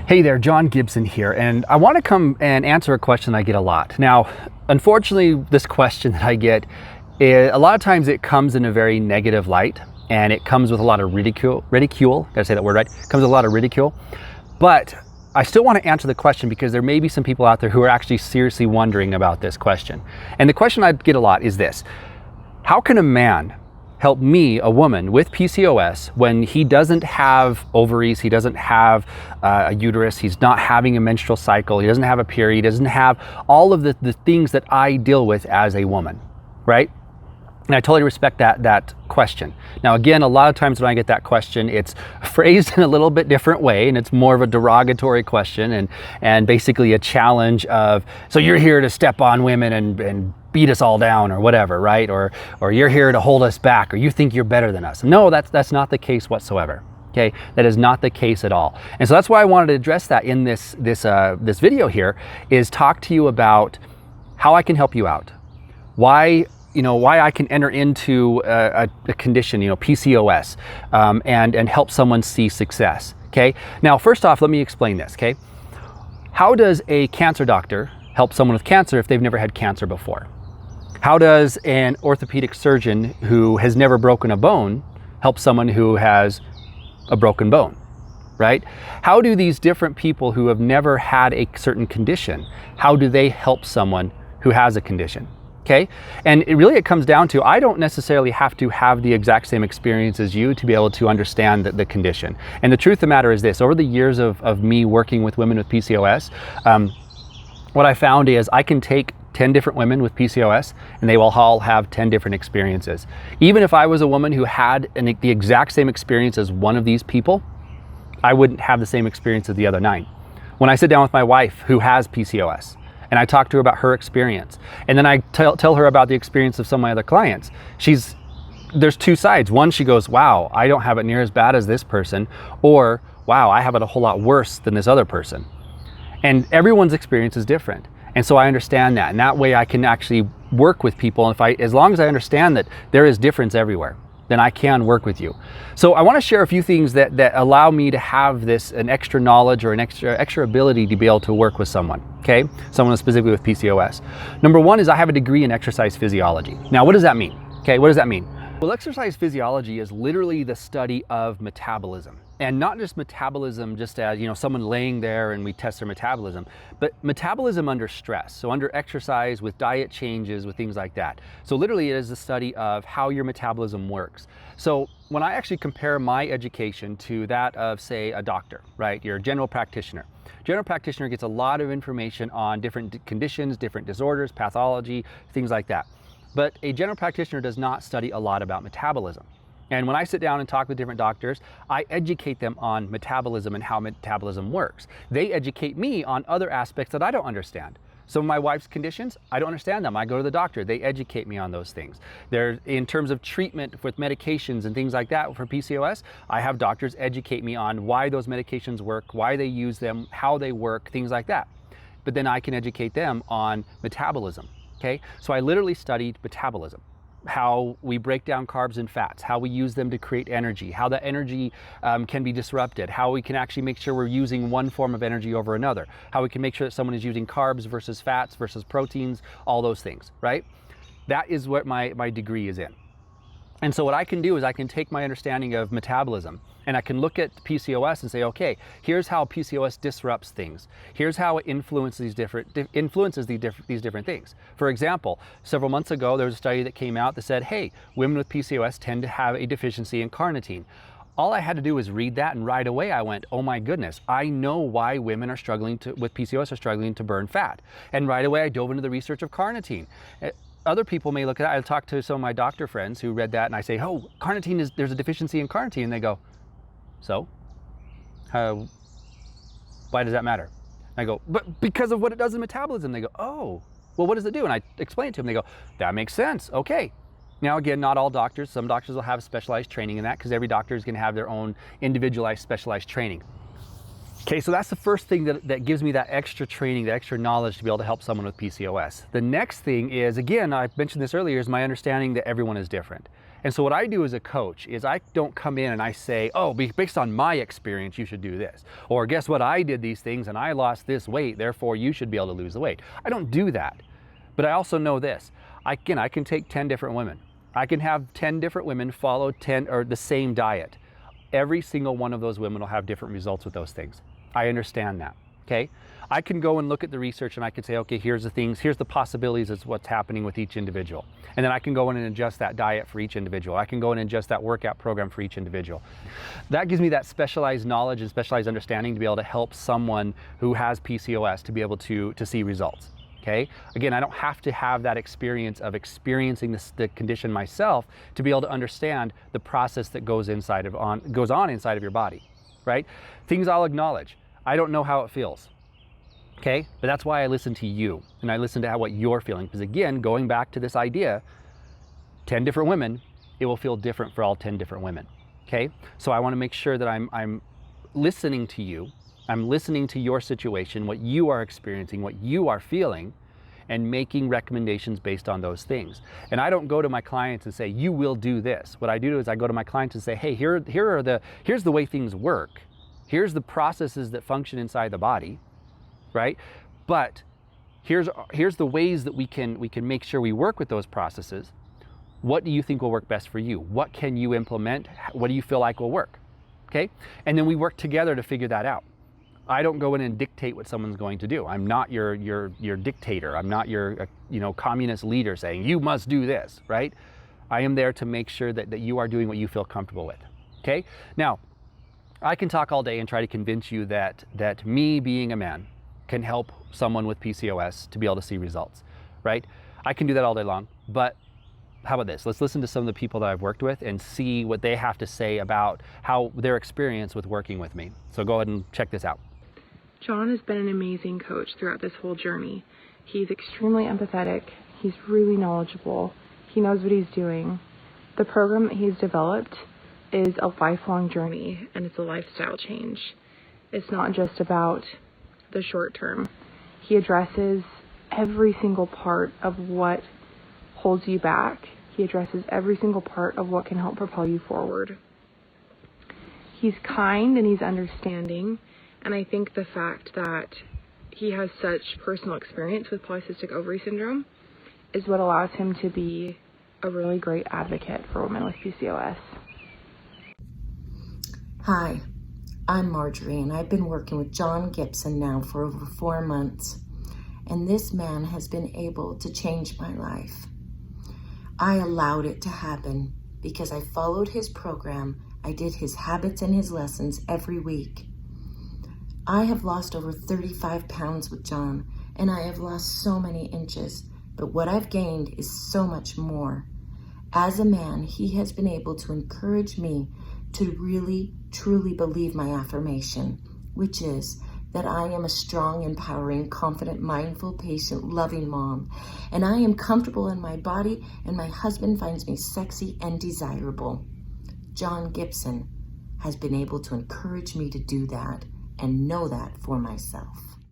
Hey there, John Gibson here, and I want to come and answer a question I get a lot. Now, unfortunately, this question that I get, a lot of times it comes in a very negative light, and it comes with a lot of ridicule, gotta say that word right, it comes with a lot of ridicule, but I still want to answer the question because there may be some people out there who are actually seriously wondering about this question. And the question I get a lot is this: how can a man help me, a woman with PCOS, when he doesn't have ovaries, he doesn't have a uterus, he's not having a menstrual cycle, he doesn't have a period, he doesn't have all of the things that I deal with as a woman, right? And I totally respect that question. Now, again, a lot of times when I get that question, it's phrased in a little bit different way, and it's more of a derogatory question and basically a challenge of, so you're here to step on women and beat us all down or whatever, right? Or you're here to hold us back, or you think you're better than us. No, that's not the case whatsoever. Okay, that is not the case at all. And so that's why I wanted to address that in this video here, is talk to you about how I can help you out, why I can enter into a condition, PCOS, and help someone see success. Okay. Now, first off, let me explain this. Okay. How does a cancer doctor help someone with cancer if they've never had cancer before? How does an orthopedic surgeon who has never broken a bone help someone who has a broken bone, right? How do these different people who have never had a certain condition, how do they help someone who has a condition? Okay, and it comes down to, I don't necessarily have to have the exact same experience as you to be able to understand the condition. And the truth of the matter is this: over the years of me working with women with PCOS, what I found is I can take 10 different women with PCOS and they will all have 10 different experiences. Even if I was a woman who had the exact same experience as one of these people, I wouldn't have the same experience as the other 9. When I sit down with my wife who has PCOS, and I talk to her about her experience, and then I tell her about the experience of some of my other clients, there's two sides. One, she goes, wow, I don't have it near as bad as this person, or wow, I have it a whole lot worse than this other person. And everyone's experience is different. And so I understand that, and that way I can actually work with people. And as long as I understand that there is difference everywhere, then I can work with you. So I want to share a few things that allow me to have an extra knowledge or an extra ability to be able to work with someone, okay? Someone specifically with PCOS. Number one is I have a degree in exercise physiology. Now, what does that mean? Okay, what does that mean? Well, exercise physiology is literally the study of metabolism. And not just metabolism just as, someone laying there and we test their metabolism, but metabolism under stress. So under exercise, with diet changes, with things like that. So literally it is the study of how your metabolism works. So when I actually compare my education to that of, say, a doctor, right? You're a general practitioner. General practitioner gets a lot of information on different conditions, different disorders, pathology, things like that. But a general practitioner does not study a lot about metabolism. And when I sit down and talk with different doctors, I educate them on metabolism and how metabolism works. They educate me on other aspects that I don't understand. Some of my wife's conditions, I don't understand them. I go to the doctor, they educate me on those things. In terms of treatment with medications and things like that for PCOS, I have doctors educate me on why those medications work, why they use them, how they work, things like that. But then I can educate them on metabolism, okay? So I literally studied metabolism. How we break down carbs and fats, how we use them to create energy, how that energy can be disrupted, how we can actually make sure we're using one form of energy over another, how we can make sure that someone is using carbs versus fats versus proteins, all those things, right? That is what my degree is in. And so what I can do is I can take my understanding of metabolism and I can look at PCOS and say, okay, here's how PCOS disrupts things. Here's how it influences these different things. For example, several months ago, there was a study that came out that said, hey, women with PCOS tend to have a deficiency in carnitine. All I had to do was read that, and right away I went, oh my goodness, I know why women with PCOS are struggling to burn fat. And right away I dove into the research of carnitine. Other people may look at that. I talked to some of my doctor friends who read that, and I say, oh, carnitine there's a deficiency in carnitine. And they go, so? Why does that matter? And I go, but because of what it does in metabolism. They go, oh, well, what does it do? And I explain it to them. They go, that makes sense. Okay. Now, again, not all doctors. Some doctors will have specialized training in that because every doctor is going to have their own individualized, specialized training. Okay, so that's the first thing that gives me that extra training, that extra knowledge to be able to help someone with PCOS. The next thing is, again, I mentioned this earlier, is my understanding that everyone is different. And so what I do as a coach is I don't come in and I say, oh, based on my experience, you should do this. Or guess what, I did these things and I lost this weight, therefore you should be able to lose the weight. I don't do that. But I also know this. I can take 10 different women. I can have 10 different women follow 10 or the same diet. Every single one of those women will have different results with those things. I understand that. Okay, I can go and look at the research and I can say, okay, here's the things, here's the possibilities of what's happening with each individual. And then I can go in and adjust that diet for each individual. I can go in and adjust that workout program for each individual. That gives me that specialized knowledge and specialized understanding to be able to help someone who has PCOS to be able to see results. Okay, again, I don't have to have that experience of experiencing the condition myself to be able to understand the process that goes on inside of your body, right? Things I'll acknowledge. I don't know how it feels, okay? But that's why I listen to you and I listen to what you're feeling. Because again, going back to this idea, 10 different women, it will feel different for all 10 different women, okay? So I wanna make sure that I'm listening to you. I'm listening to your situation, what you are experiencing, what you are feeling, and making recommendations based on those things. And I don't go to my clients and say, you will do this. What I do is I go to my clients and say, hey, here's the way things work. Here's the processes that function inside the body, right? But here's the ways that we can make sure we work with those processes. What do you think will work best for you? What can you implement? What do you feel like will work? Okay? And then we work together to figure that out. I don't go in and dictate what someone's going to do. I'm not your dictator. I'm not your communist leader saying you must do this, right? I am there to make sure that you are doing what you feel comfortable with. Okay? Now, I can talk all day and try to convince you that me being a man can help someone with PCOS to be able to see results, right? I can do that all day long, but how about this? Let's listen to some of the people that I've worked with and see what they have to say about how their experience with working with me. So go ahead and check this out. John has been an amazing coach throughout this whole journey. He's extremely empathetic. He's really knowledgeable. He knows what he's doing. The program that he's developed is a lifelong journey, and it's a lifestyle change. It's not just about the short term. He addresses every single part of what holds you back. He addresses every single part of what can help propel you forward. He's kind and he's understanding, and I think the fact that he has such personal experience with polycystic ovary syndrome is what allows him to be a really great advocate for women with PCOS. Hi, I'm Marjorie, and I've been working with John Gibson now for over 4 months, and this man has been able to change my life. I allowed it to happen because I followed his program. I did his habits and his lessons every week. I have lost over 35 pounds with John, and I have lost so many inches, but what I've gained is so much more. As a man, he has been able to encourage me to really, truly believe my affirmation, which is that I am a strong, empowering, confident, mindful, patient, loving mom, and I am comfortable in my body, and my husband finds me sexy and desirable. John Gibson has been able to encourage me to do that and know that for myself.